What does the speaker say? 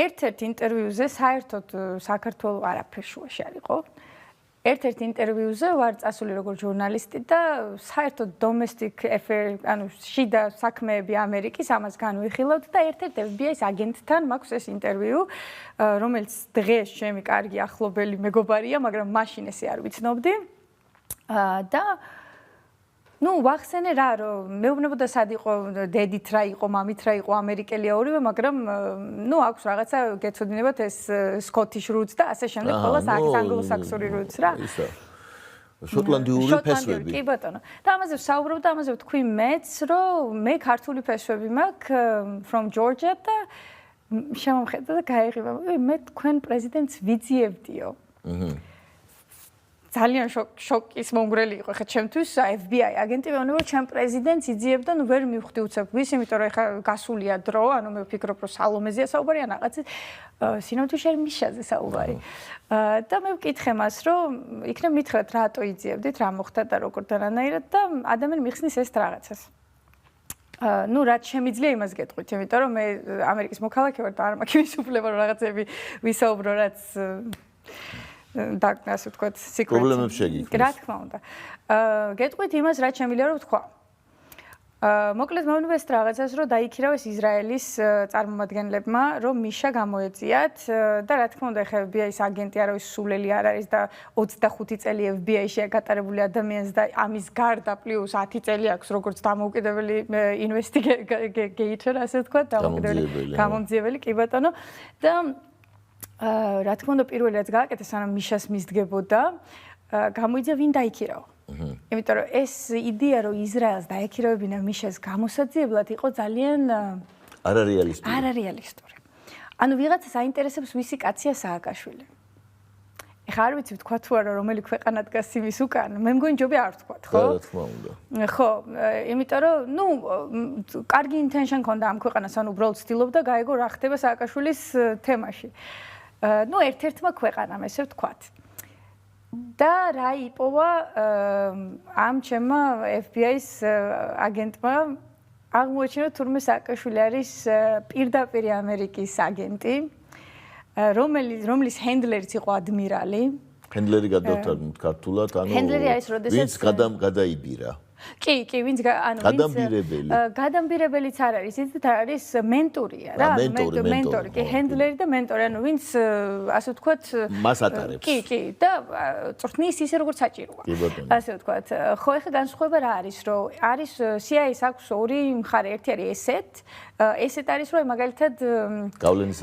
ერთ-ერთ ინტერვიუზე საერთოდ საქართველოს არაფერ შუაში არ იყო. ერთ-ერთ ინტერვიუზე ვარ წასული როგორც ჟურნალისტი და საერთოდ domestic affair, ანუ შიდა საქმეები ამერიკის ამას განვიხილავთ და ერთ-ერთ FBI-ის აგენტთან მაქვს ეს ინტერვიუ, რომელიც დღეს ჩემი კარგი ახლობელი მეგობარია, მაგრამ მაშინ ესე არ ვიცნობდი. და ვახსენე რა, რომ მეუბნებოდა სად იყო დედით რა იყო, მამით რა იყო, ამერიკელია ორივე, მაგრამ აქვს რაღაცა გეცოდინებათ ეს Scottish roots და ასე შემდეგ, ყველას აქვს ანგლოსაქსონური roots რა. შოტლანდიური ფესვები. კი ბატონო. და ამაზე ვსაუბრობ და ამაზე ვთქვი მეც, რომ მე ქართული ფესვები მაქვს from Georgia და შემომხედა და გაიღიმა. მე თქვენ პრეზიდენტს ვიძიებდიო. ძალიან შოკის მომგვრელი იყო ხა ჩემთვის FBI აგენტი მეუბნება რომ ჩემ პრეზიდენტს იძიებდა ვერ მივხვდი უცებ ვის იმიტომ რომ ხა გასულია დრო ანუ მე ვფიქრობ რომ სალომეზეა საუბარი ან რაღაცა სინამდვილეში მიშაზე საუბარი და მე ვკითხე მას რომ იქნებ მითხრათ რატო იძიებდით რა მოხდა და როგორ და რანაირად და ადამიანი მიხსნის ეს რაღაცას რაც შემიძლია იმას გეტყვით იმიტომ რომ მე ამერიკის მოქალაქე ვარ და არ მაქვს იმის უფლება რომ რაღაცები ვისაუბრო რაც და ასე ვთქვათ, სიკრეტი. პრობლემებს შეგიქმნით. რა თქმა უნდა. გეტყვით იმას, რაც შემიძლია რომ ვთქვა. მოკლედ მეუბნება ეს რაღაცას, რომ დაიქირავეს ისრაელის წარმომადგენლებმა, რომ მიშა გამოეწიათ და რა თქმა უნდა, ხა FBI-ის აგენტი არავის სულელი არ არის და 25 წელი FBI-ში გატარებული ადამიანს და ამის garda plus 10 წელი აქვს როგორც დამოუკიდებელი investigator, ასე ვთქვათ, დამოუკიდებელი გამომძიებელი, კი ბატონო. და რა თქმა უნდა პირველი რაც გააკეთეს სანამ მიშას მისდგებოდა გამოიძა ვინ დაიქირავა. იმიტომ რომ ეს იდეა რომ ისრაელს დაექირავებინა მიშას გამოსაძიებლად იყო ძალიან არარეალისტური. ანუ ვიღაცას აინტერესებს ვისი კაცია სააკაშვილი. ეხლა არ ვიცი ვთქვა თუ არა რომელი ქვეყანა დგას იმის უკან, მე მგონი ჯობია არ ვთქვათ, ხო? რა თქმა უნდა. ხო, იმიტომ რომ კარგი ინტენშენ ქონდა ამ ქვეყანას, ანუ უბრალოდ ცდილობდა გაეგო რა ხდება სააკაშვილის თემაში. ერთ-ერთმა ქვეყანამ ესე ვთქვათ. და რა იპოვა ამ ჩემმა FBI-ის აგენტმა აღმოაჩინა თურმე სააკაშვილი არის პირდაპირ ამერიკის აგენტი, რომლის ჰენდლერიც იყო ადმირალი. ჰენდლერი გადავთარგმნით ქართულად, ანუ ჰენდლერი არის როდესაც ვინც გადაიბირა. კი, ვინც გადამბირებელიც არ არის, ისიც არის მენტორია რა, მენტორი, კი, ჰენდლერი და მენტორი, ანუ ვინც ასე ვთქვათ, მას ატარებს. კი, და წვრთნის ისე როგორც საჭიროა. ასე ვთქვათ. ხო, ეხლა განსხვავება რა არის, რომ არის CIA-ს აქვს ორი მხარე, ერთი არის ესეთ არის რომ მაგალითად გავლენის